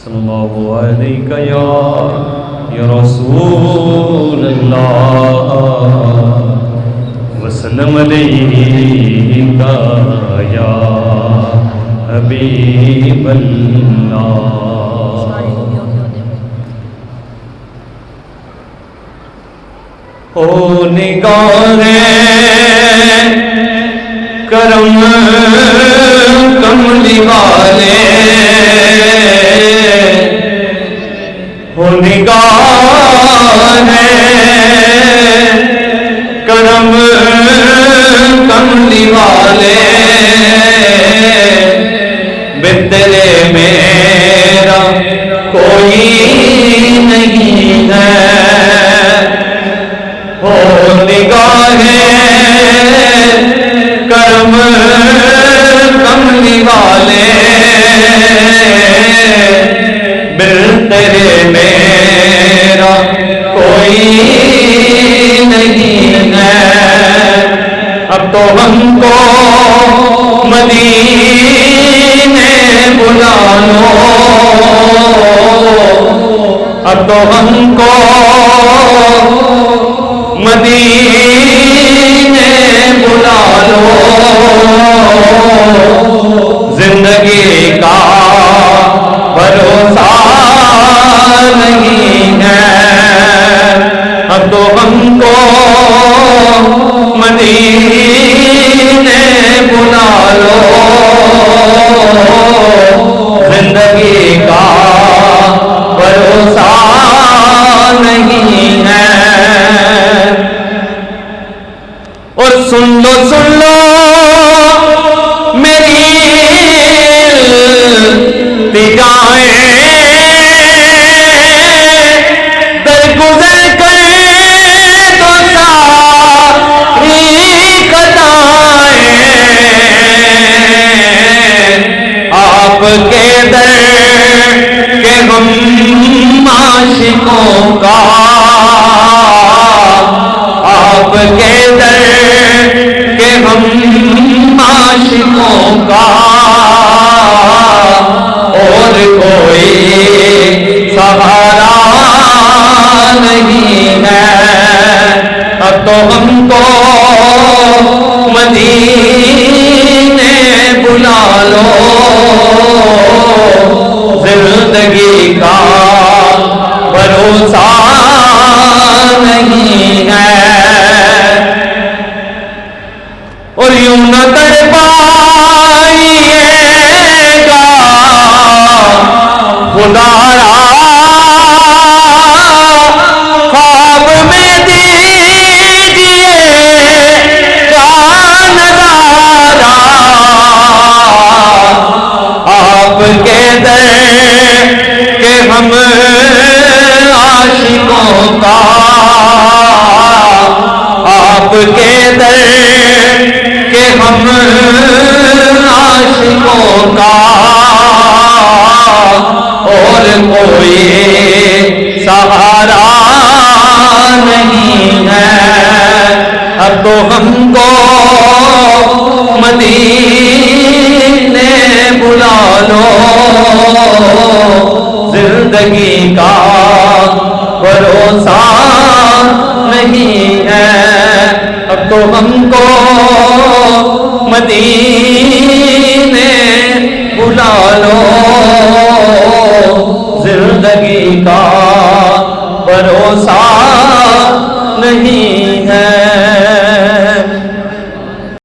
صلی اللہ علیہ یا رسول اللہ وسلم علیکہ یا حبیب اللہ. او نگاہ کرم کملی والے، او نگاہ کرم کملی والے، بن تیرے میرا کوئی نہیں ہے. او نگاہ کرم کملی والے، بن تیرے میرا کوئی نہیں ہے. اب تو ہم کو مدینے بلا لو، اب تو ہم کو مدینے بلا لو. زندگی کا بھروسہ نہیں ہے، اب تو ہم کو مدینے بلا لو. زندگی کا بھروسہ نہیں ہے. اور سن لو میری التجائیں، درگزر کرے تو ساری خطائیں. آپ کے در کے ہم عاشقوں کا، آپ کے در کے ہم عاشقوں کا، اور کوئی سہارا نہیں ہے. اب تو ہم کو مدینے بلا لو. زندگی کا بھروسہ نہیں ہے. اور یوں نہ کر پائیے گا خدا را خواب میں دیجیے گا نظارہ. آپ کے در کے ہم عاشقوں کا، آپ کے در کہ ہم عاشقوں کا، اور کوئی سہارا نہیں ہے. اب تو ہم کو مدینے بلا لو. زندگی کا بھروسہ نہیں ہے. اب تو ہم کو مدینے بلا لو. زندگی کا بھروسہ نہیں ہے.